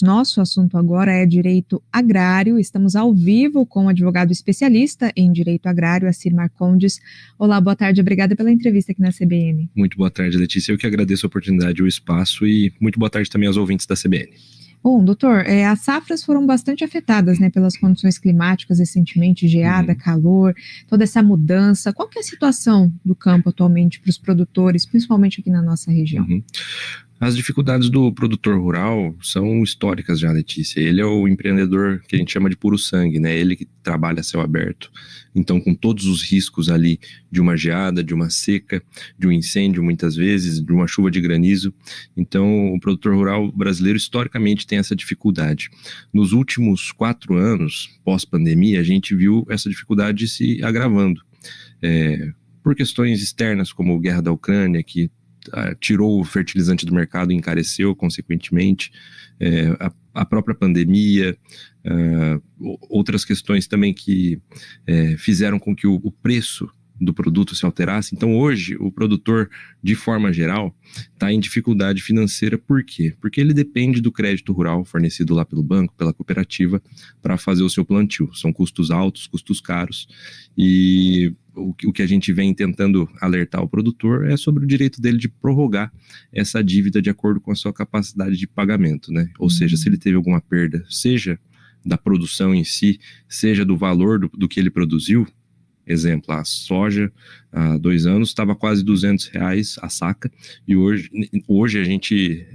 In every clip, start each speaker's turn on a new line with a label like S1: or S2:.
S1: Nosso assunto agora é direito agrário. Estamos ao vivo com o advogado especialista em direito agrário, Assir Marcondes. Olá, boa tarde, obrigada pela entrevista aqui na CBN.
S2: Muito boa tarde, Letícia. Eu que agradeço a oportunidade e o espaço, e muito boa tarde também aos ouvintes da CBN.
S1: Bom, doutor, as safras foram bastante afetadas, né, pelas condições climáticas recentemente, geada, calor, toda essa mudança. Qual que é a situação do campo atualmente para os produtores, principalmente aqui na nossa região?
S2: As dificuldades do produtor rural são históricas já, Letícia. Ele é o empreendedor que a gente chama de puro sangue, né? Ele que trabalha a céu aberto. Então, com todos os riscos ali de uma geada, de uma seca, de um incêndio muitas vezes, de uma chuva de granizo. Então, o produtor rural brasileiro historicamente tem essa dificuldade. Nos últimos 4 anos, pós-pandemia, a gente viu essa dificuldade se agravando. Por questões externas, como a guerra da Ucrânia, que tirou o fertilizante do mercado e encareceu consequentemente, a própria pandemia, outras questões também que fizeram com que o preço do produto se alterasse. Então hoje o produtor, de forma geral, está em dificuldade financeira. Por quê? Porque ele depende do crédito rural fornecido lá pelo banco, pela cooperativa, para fazer o seu plantio. São custos altos, custos caros, e o que a gente vem tentando alertar o produtor é sobre o direito dele de prorrogar essa dívida de acordo com a sua capacidade de pagamento, né? Ou seja, se ele teve alguma perda, seja da produção em si, seja do valor do que ele produziu. Exemplo, a soja há 2 anos estava quase R$200 a saca, e hoje a gente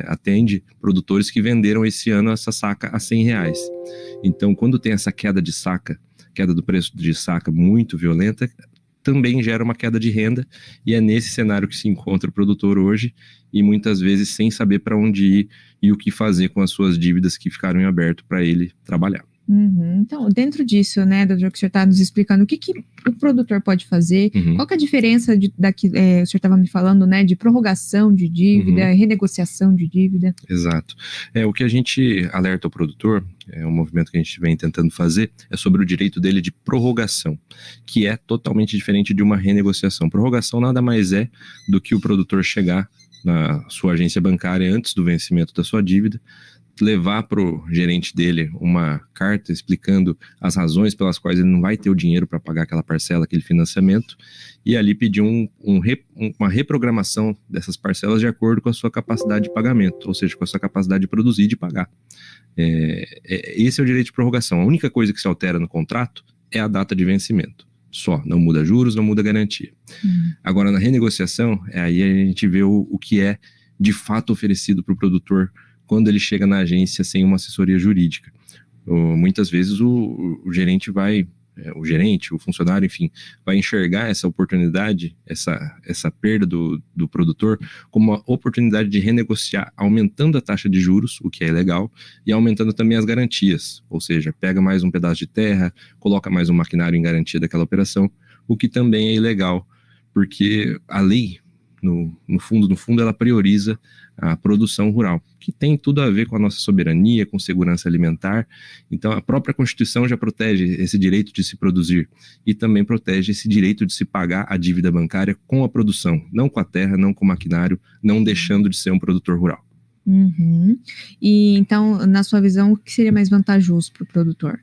S2: atende produtores que venderam esse ano essa saca a R$100. Então, quando tem essa queda de saca, queda do preço de saca muito violenta, também gera uma queda de renda, e é nesse cenário que se encontra o produtor hoje, e muitas vezes sem saber para onde ir e o que fazer com as suas dívidas que ficaram em aberto para ele trabalhar.
S1: Então, dentro disso, né, doutor, que o senhor está nos explicando, o que o produtor pode fazer? Qual que é a diferença daqui, o senhor estava me falando, né, de prorrogação de dívida, renegociação de dívida?
S2: Exato. O que a gente alerta o produtor, um movimento que a gente vem tentando fazer, é sobre o direito dele de prorrogação, que é totalmente diferente de uma renegociação. Prorrogação nada mais é do que o produtor chegar na sua agência bancária antes do vencimento da sua dívida, levar para o gerente dele uma carta explicando as razões pelas quais ele não vai ter o dinheiro para pagar aquela parcela, aquele financiamento, e ali pedir uma reprogramação dessas parcelas de acordo com a sua capacidade de pagamento, ou seja, com a sua capacidade de produzir e de pagar. Esse é o direito de prorrogação. A única coisa que se altera no contrato é a data de vencimento. Só, não muda juros, não muda garantia. Agora, na renegociação, aí a gente vê o que é de fato oferecido para o produtor quando ele chega na agência sem uma assessoria jurídica. Muitas vezes o gerente o funcionário, enfim, vai enxergar essa oportunidade, essa perda do produtor como uma oportunidade de renegociar, aumentando a taxa de juros, o que é legal, e aumentando também as garantias, ou seja, pega mais um pedaço de terra, coloca mais um maquinário em garantia daquela operação, o que também é ilegal, porque a lei, no fundo, ela prioriza a produção rural, que tem tudo a ver com a nossa soberania, com segurança alimentar. Então, a própria Constituição já protege esse direito de se produzir e também protege esse direito de se pagar a dívida bancária com a produção, não com a terra, não com o maquinário, não deixando de ser um produtor rural.
S1: E então, na sua visão, o que seria mais vantajoso para o produtor?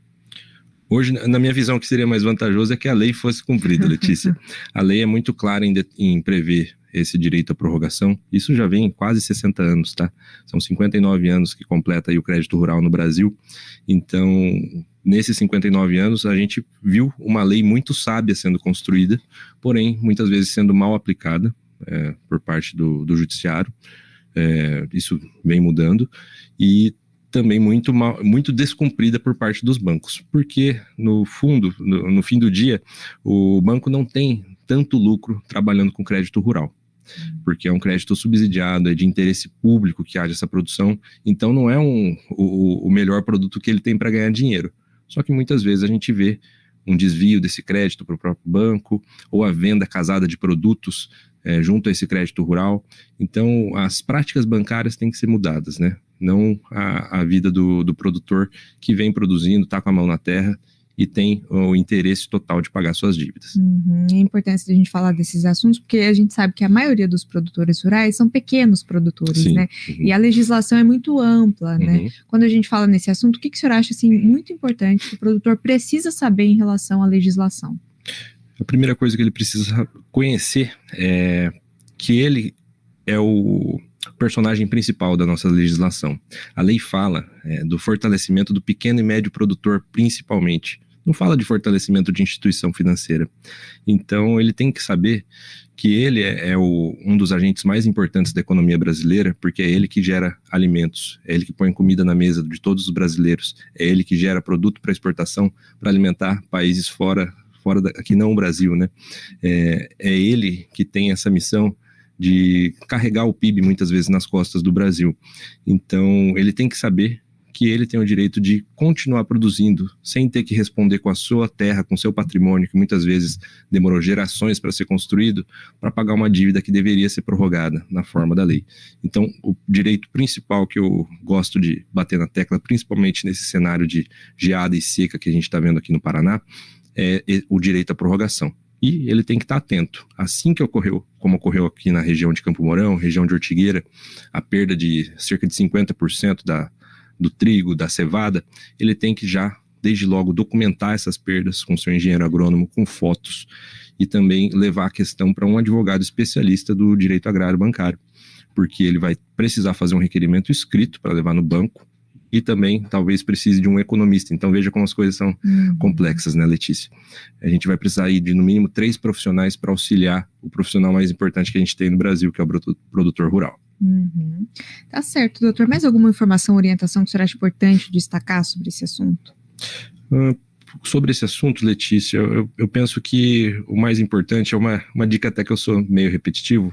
S2: Hoje, na minha visão, o que seria mais vantajoso é que a lei fosse cumprida, Letícia. A lei é muito clara em prever esse direito à prorrogação. Isso já vem quase 60 anos, tá? São 59 anos que completa aí o crédito rural no Brasil. Então, nesses 59 anos, a gente viu uma lei muito sábia sendo construída, porém, muitas vezes sendo mal aplicada por parte do judiciário. Isso vem mudando, e também muito descumprida por parte dos bancos, porque no fim do dia, o banco não tem tanto lucro trabalhando com crédito rural, porque é um crédito subsidiado, é de interesse público que haja essa produção, então não é o melhor produto que ele tem para ganhar dinheiro. Só que muitas vezes a gente vê um desvio desse crédito para o próprio banco, ou a venda casada de produtos junto a esse crédito rural. Então, as práticas bancárias têm que ser mudadas, né? Não a vida do produtor que vem produzindo, está com a mão na terra e tem o interesse total de pagar suas dívidas.
S1: É importante a gente falar desses assuntos, porque a gente sabe que a maioria dos produtores rurais são pequenos produtores,
S2: Sim.
S1: né? E a legislação é muito ampla, né? Quando a gente fala nesse assunto, o que o senhor acha, assim, muito importante que o produtor precisa saber em relação à legislação?
S2: A primeira coisa que ele precisa conhecer é que ele é o personagem principal da nossa legislação. A lei fala do fortalecimento do pequeno e médio produtor, principalmente. Não fala de fortalecimento de instituição financeira. Então, ele tem que saber que ele é um dos agentes mais importantes da economia brasileira, porque é ele que gera alimentos, é ele que põe comida na mesa de todos os brasileiros, é ele que gera produto para exportação, para alimentar países fora aqui não o Brasil, né? É ele que tem essa missão de carregar o PIB muitas vezes nas costas do Brasil. Então, ele tem que saber que ele tem o direito de continuar produzindo sem ter que responder com a sua terra, com o seu patrimônio, que muitas vezes demorou gerações para ser construído, para pagar uma dívida que deveria ser prorrogada na forma da lei. Então, o direito principal que eu gosto de bater na tecla, principalmente nesse cenário de geada e seca que a gente está vendo aqui no Paraná, é o direito à prorrogação. E ele tem que estar atento. Assim que ocorreu, como ocorreu aqui na região de Campo Mourão, região de Ortigueira, a perda de cerca de 50% do trigo, da cevada, ele tem que já, desde logo, documentar essas perdas com seu engenheiro agrônomo, com fotos, e também levar a questão para um advogado especialista do direito agrário bancário, porque ele vai precisar fazer um requerimento escrito para levar no banco, e também talvez precise de um economista. Então veja como as coisas são complexas, né, Letícia? A gente vai precisar ir de no mínimo 3 profissionais para auxiliar o profissional mais importante que a gente tem no Brasil, que é o produtor rural.
S1: Tá certo, doutor. Mais alguma informação, orientação que o senhor acha importante destacar sobre esse assunto?
S2: Sobre esse assunto, Letícia, eu penso que o mais importante é uma dica até que eu sou meio repetitivo.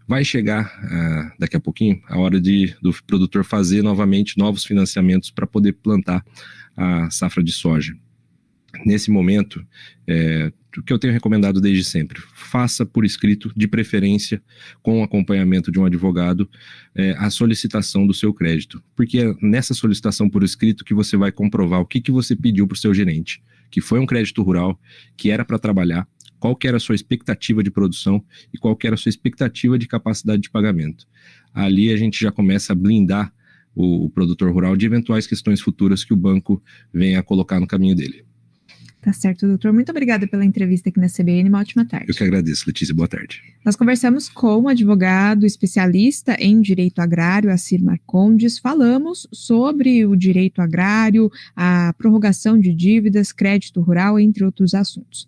S2: Vai chegar daqui a pouquinho a hora do produtor fazer novamente novos financiamentos para poder plantar a safra de soja. Nesse momento, o que eu tenho recomendado desde sempre, faça por escrito, de preferência com o acompanhamento de um advogado, a solicitação do seu crédito. Porque é nessa solicitação por escrito que você vai comprovar o que você pediu para o seu gerente, que foi um crédito rural, que era para trabalhar, qual que era a sua expectativa de produção e qual que era a sua expectativa de capacidade de pagamento. Ali a gente já começa a blindar o produtor rural de eventuais questões futuras que o banco venha a colocar no caminho dele.
S1: Tá certo, doutor. Muito obrigada pela entrevista aqui na CBN. Uma ótima tarde.
S2: Eu que agradeço, Letícia. Boa tarde.
S1: Nós conversamos com o advogado especialista em direito agrário, Assir Marcondes. Falamos sobre o direito agrário, a prorrogação de dívidas, crédito rural, entre outros assuntos.